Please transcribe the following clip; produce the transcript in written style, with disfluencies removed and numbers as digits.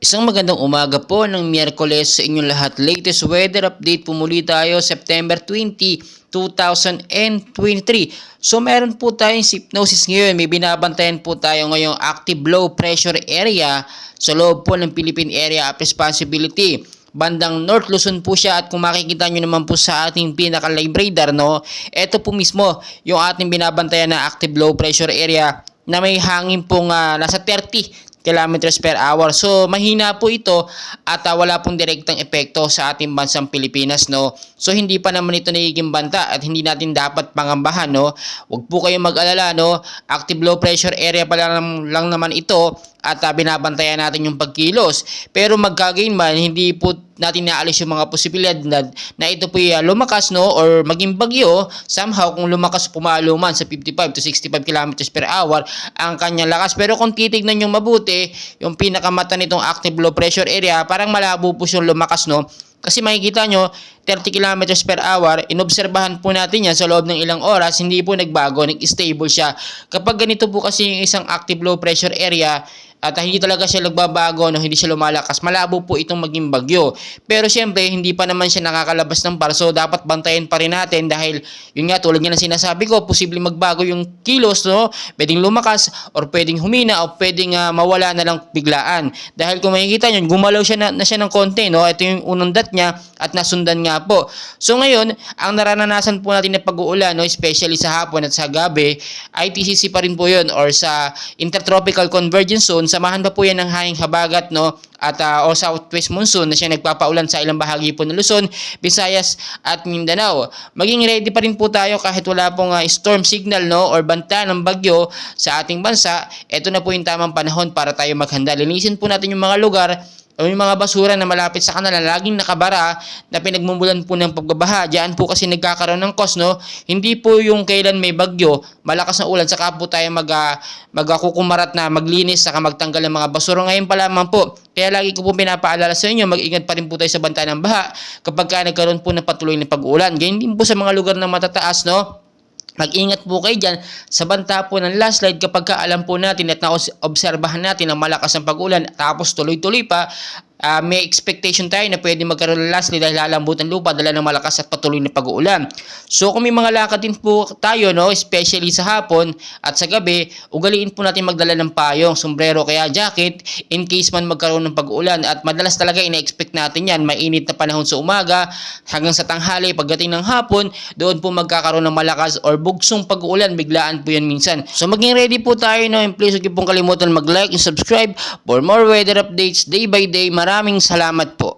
Isang magandang umaga po ng Miyerkules sa inyong lahat. Latest weather update po muli tayo September 20, 2023. So meron po tayong hypnosis ngayon. May binabantayan po tayo ngayong active low pressure area sa loob po ng Philippine Area of Responsibility. Bandang North Luzon po siya, at kung makikita nyo naman po sa ating pinaka-live radar, no, ito po mismo yung ating binabantayan na active low pressure area na may hangin pong nasa 30 kilometers per hour. So mahina po ito at wala pong direktang epekto sa ating bansang Pilipinas, no. So hindi pa naman ito nagiging banta at hindi natin dapat pangambahan, no. Huwag po kayong mag-alala, no. Active low pressure area pa lang naman ito at binabantayan natin yung pagkilos. Pero magkagayon man, hindi po natin naalis yung mga posibilidad na ito po lumakas, no, or maging bagyo. Somehow kung lumakas, pumalo man sa 55 to 65 kilometers per hour ang kanyang lakas. Pero kung titignan nyo mabuti yung pinakamata nitong active low pressure area, parang malabo po siyang lumakas, no. Kasi makikita nyo, 30 kilometers per hour, inobserbahan po natin yan sa loob ng ilang oras, hindi po nagbago, nag-stable siya. Kapag ganito po kasi yung isang active low pressure area, at hindi talaga siya nagbabago, no, hindi siya lumalakas, malabo po itong maging bagyo. Pero siyempre, hindi pa naman siya nakakalabas ng par, so dapat bantayan pa rin natin dahil yun nga, tulad nga ng sinasabi ko, posibleng magbago yung kilos, no, pwedeng lumakas or pwedeng humina o pwedeng mawala na lang biglaan. Dahil kung makikita nyo, gumalaw siya na siya ng konti, no, ito yung unang dot niya at nasundan nga po. So ngayon, ang naranasan po natin na pag-uulan, no, especially sa hapon at sa gabi, ITCC pa rin po yun or sa Intertropical Convergence Zone. Samahan pa po yan ng hanging habagat, no, at o southwest monsoon na siya nagpapaulan sa ilang bahagi po ng Luzon, Visayas at Mindanao. Maging ready pa rin po tayo kahit wala pong storm signal, no, or banta ng bagyo sa ating bansa. Ito na po yung tamang panahon para tayo maghanda. Linisin po natin yung mga lugar o yung mga basura na malapit sa kanila, laging nakabara na pinagmumulan po ng pagbabaha. Diyan po kasi nagkakaroon ng cause, no. Hindi po yung kailan may bagyo, malakas na ulan, saka po tayo magkukumarat na maglinis, saka magtanggal ng mga basura. Ngayon pa lamang po. Kaya lagi ko po pinapaalala sa inyo, mag-ingat pa rin po tayo sa banta ng baha kapag nagkaroon po ng patuloy na pag-uulan. Ganyan din po sa mga lugar na matataas, no. Mag-ingat po kayo dyan sa banta po ng landslide kapag alam po natin at naobserbahan natin ang malakas ng pag-ulan tapos tuloy-tuloy pa. May expectation tayo na pwede magkaroon ng landslide dahil lalambot ang lupa dala ng malakas at patuloy na pag-uulan. So kung may mga lakad din po tayo, no, especially sa hapon at sa gabi, ugaliin po natin magdala ng payong, sombrero, kaya jacket in case man magkaroon ng pag-uulan. At madalas talaga ina-expect natin yan, mainit na panahon sa umaga hanggang sa tanghali. Pagdating ng hapon, doon po magkakaroon ng malakas or bugsong pag-uulan, biglaan po yan minsan. So maging ready po tayo, no, and please huwag niyo pong kalimutan mag-like and subscribe for more weather updates day by day. Maraming salamat po.